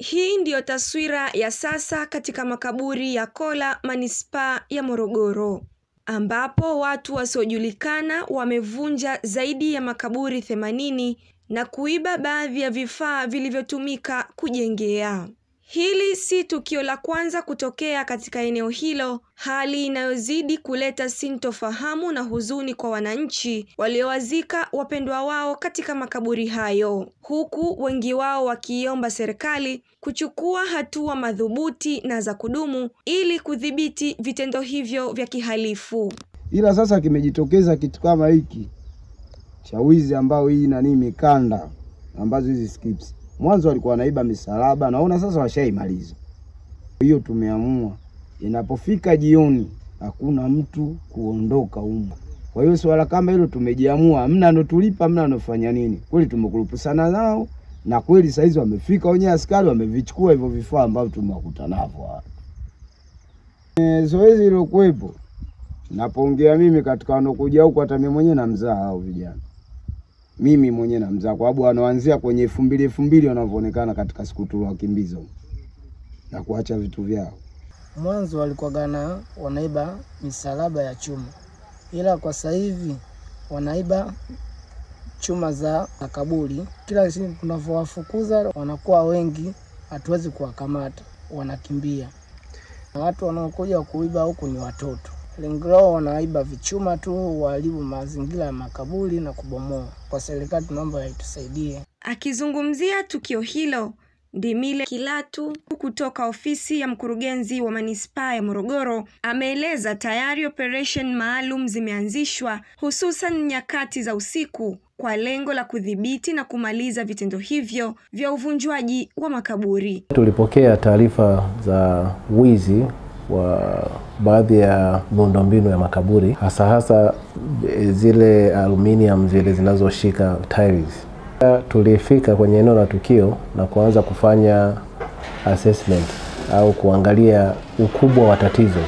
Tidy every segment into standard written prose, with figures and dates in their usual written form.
Hii ndiyo taswira ya sasa katika makaburi ya Kola, manispaa ya Morogoro, ambapo watu wasiojulikana wamevunja zaidi ya makaburi 80 na kuiba baadhi ya vifaa vilivyotumika kujengea. Hili si tukio la kwanza kutokea katika eneo hilo, hali inayozidi kuleta sintofahamu na huzuni kwa wananchi waliowazika wapendwa wao katika makaburi hayo, huku wengi wao wakiomba serikali kuchukua hatua madhubuti na za kudumu ili kudhibiti vitendo hivyo vya kihalifu. Ila sasa kimejitokeza kitu kama hiki cha wizi ambao hii nani mikanda ambazo hizi skips. Mwanzo walikuwa wanaiba misalaba, naona sasa washaimaliza. Hiyo tumeamua inapofika jioni hakuna mtu kuondoka huko. Kwa hiyo swala kama hilo tumejiamua, hamna ndo tulipa, hamna nofanya nini. Kweli tumekulupusana nao na kweli saizi wamefika wenyewe askari wamevichukua hivyo vifaa ambavyo tumewakuta navyo. Zoezi hilo kuepo. Napoongea mimi katika wanokuja huko hata mimi mwenyewe namzaa hao vijana. Mimi mwenyewe namzaa kwa sababu wanaanzia kwenye 2000 wanavyoonekana katika sikuturu wakimbizo na kuacha vitu vyao. Mwanzo walikuwa wanaiba misalaba ya chuma, ila kwa sasa hivi wanaiba chuma za makaburi. Kila siku tunavyowafukuza wanakuwa wengi, hatuwezi kuwakamata, wanakimbia. Na watu wanaokuja kuiba huku ni watoto. Lengo lao wanaiba vichuma tu, waharibu mazingira ya makaburi na kubomoa. Kwa serikali tunaomba itusaidie. Akizungumzia tukio hilo, Ndimile Kilatu kutoka ofisi ya mkurugenzi wa manispaa ya Morogoro ameeleza tayari operation maalum zimeanzishwa hususan nyakati za usiku kwa lengo la kudhibiti na kumaliza vitendo hivyo vya uvunjwaji wa makaburi. Tulipokea taarifa za wizi wa baadhi ya miundombinu ya makaburi, hasa zile aluminium zile zinazoshika tiles. Tulifika kwenye eneo la tukio na kuanza kufanya assessment au kuangalia ukubwa wa tatizo.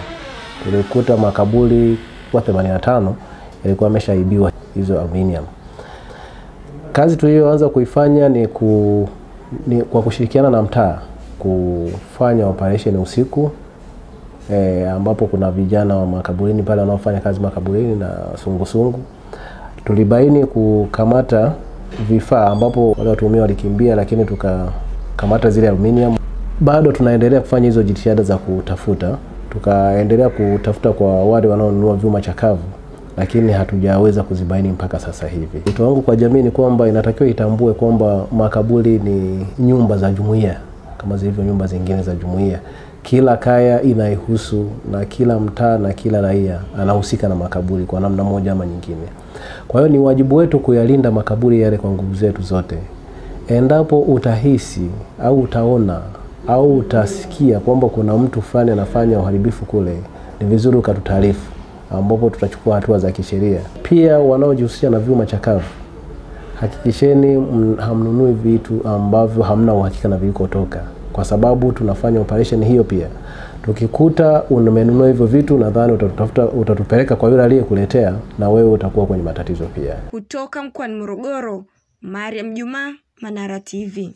Tulikuta makaburi kwa 85 yalikuwa yameshaibiwa hizo aluminium. Kazi tuliyoanza kuifanya ni kwa kushirikiana na mtaa kufanya operation usiku, ambapo kuna vijana wa makaburini pale wanaofanya kazi makaburini na sungusungu. Tulibaini kukamata vifaa ambapo wale watuhumiwa walikimbia, lakini tukakamata zile aluminium. Bado tunaendelea kufanya hizo jitihada za kutafuta. Tukaendelea kutafuta kwa wale wanaonunua vyuma chakavu, lakini hatujaweza kuzibaini mpaka sasa hivi. Wito wangu kwa jamii ni kwamba inatakiwa itambue kwamba makaburi ni nyumba za jumuiya kama zilivyo nyumba zingine za jumuiya. Kila kaya inaihusu na kila mtaa na kila raia anahusika na makaburi kwa namna moja ama nyingine. Kwa hiyo ni wajibu wetu kuyalinda makaburi yale kwa nguvu zetu zote. Endapo utahisi au utaona au utasikia kwamba kuna mtu fulani anafanya uharibifu kule, ni vizuri ukatutaarifu, ambapo tutachukua hatua za kisheria. Pia wanaojihusisha na vyuma chakavu, hakikisheni hamnunui vitu ambavyo hamna uhakika na vilikotoka, kwa sababu tunafanya operation hiyo pia. Tukikuta umenunua hivyo vitu, nadhani utatupeleka kwa yule aliyekuletea na wewe utakuwa kwenye matatizo pia. Kutoka mkoani Morogoro, Mariam Juma, Manara TV.